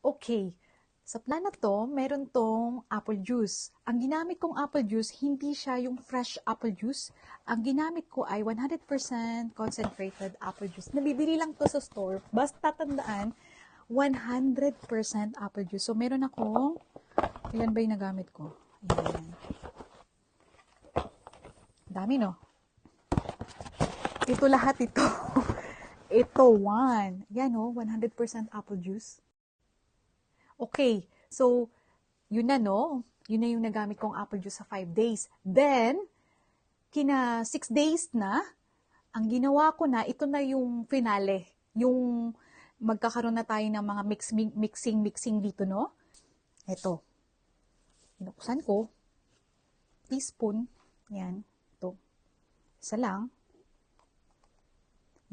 Okay, sa plan na 'to, meron 'tong apple juice. Ang ginamit kong apple juice, hindi siya yung fresh apple juice. Ang ginamit ko ay 100% concentrated apple juice. Nabibili lang 'to sa store. Basta tandaan, 100% apple juice. So, meron akong, ilan ba yung nagamit ko? Ayan. Dami, no? Ito lahat ito. Ito, one. Yan, no? 100% apple juice. Okay, so, yun na, no? Yun na yung nagamit kong apple juice sa 5 days. Then, kina 6 days na, ang ginawa ko na, ito na yung finale. Yung magkakaroon na tayo ng mga mixing dito, no? Ito. Binuksan ko. Teaspoon. Yan. Ito. Isa lang.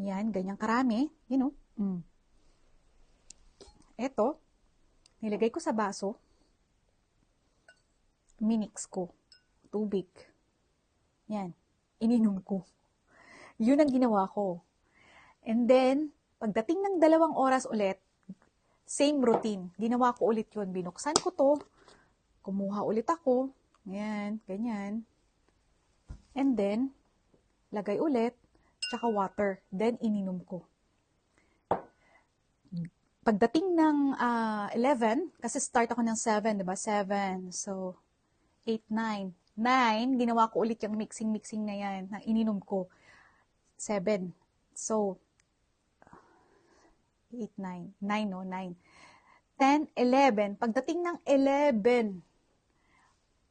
Yan. Ganyang karami. You know. Ito. Nilagay ko sa baso. Minix ko. Tubig. Yan. Ininom ko. Yun ang ginawa ko. And then, pagdating ng 2 oras ulit, same routine. Ginawa ko ulit yun. Binuksan ko to. Kumuha ulit ako. Yan. Ganyan. And then, lagay ulit. Tsaka water. Then, ininom ko. Pagdating ng 11, kasi start ako ng 7, diba? 7. So, 8, 9. 9, ginawa ko ulit yung mixing na yan, na ininom ko. 7. So, 8, 9. 9, no? 9. 10, 11. Pagdating ng 11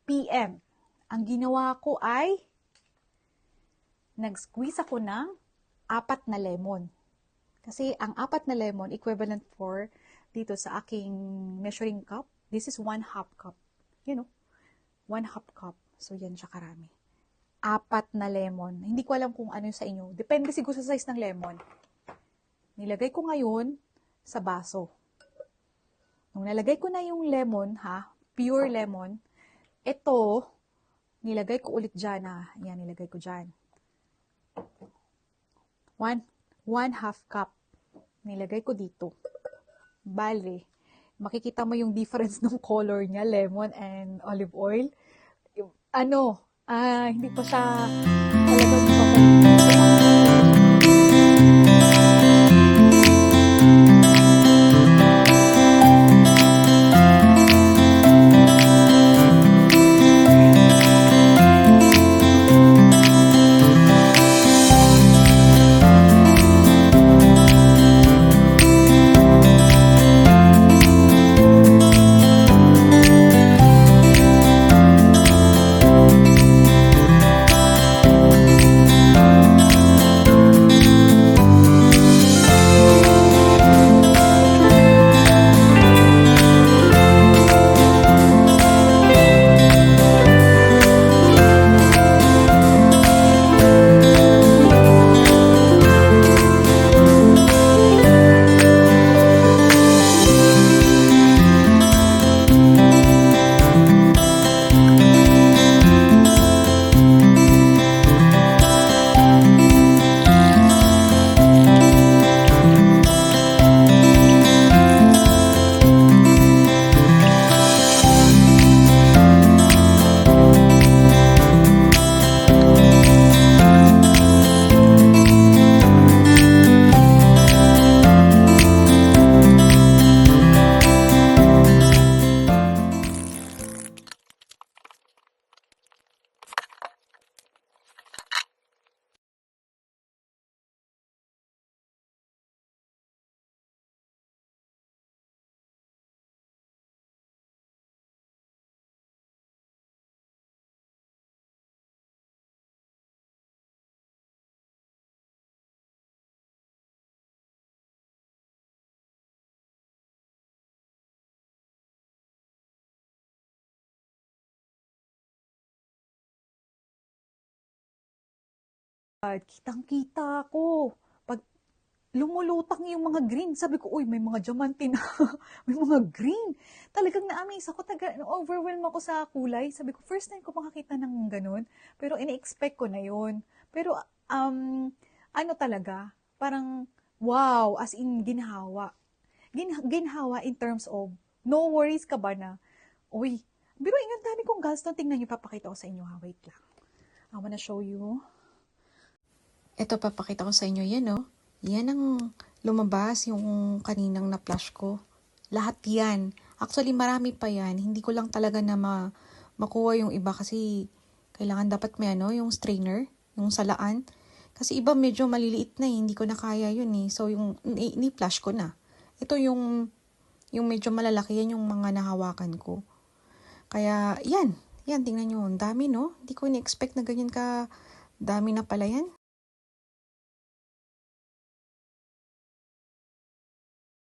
p.m., ang ginawa ko ay nag-squeeze ako ng 4 na lemon. Kasi ang 4 na lemon, equivalent for dito sa aking measuring cup. This is 1/2 cup. You know, 1/2 cup. So, yan siya karami. 4 na lemon. Hindi ko alam kung ano sa inyo. Depende siguro sa size ng lemon. Nilagay ko ngayon sa baso. Nung nalagay ko na yung lemon, pure lemon, ito, nilagay ko ulit dyan, Yan, nilagay ko dyan. 1/2 cup. Nilagay ko dito. Bale, makikita mo yung difference ng color niya, lemon and olive oil. Hindi pa siya talagang kitang-kita ko. Pag lumulutang yung mga green, sabi ko, uy, may mga diamante na. May mga green. Talagang na-amaze ako. Overwhelm ako sa kulay. Sabi ko, first time ko makakita ng ganun. Pero ina-expect ko na yun. Pero, ano talaga, parang, wow, as in, ginhawa. ginhawa in terms of, no worries ka ba na, uy, pero ang dami kong gallstone, tingnan nyo, papakita ko sa inyo ha, wait lang. I wanna show you. Ito, papakita ko sa inyo, yan oh. Yan ang lumabas, yung kaninang na-flash ko. Lahat yan. Actually, marami pa yan. Hindi ko lang talaga na makuha yung iba kasi kailangan dapat may yung strainer, yung salaan. Kasi iba medyo maliliit na hindi ko na kaya yun eh. So, yung ni-flash ko na. Ito yung medyo malalaki, yan yung mga nahawakan ko. Kaya, yan, tingnan nyo, ang dami no. Hindi ko ni-expect na ganyan ka dami na pala yan.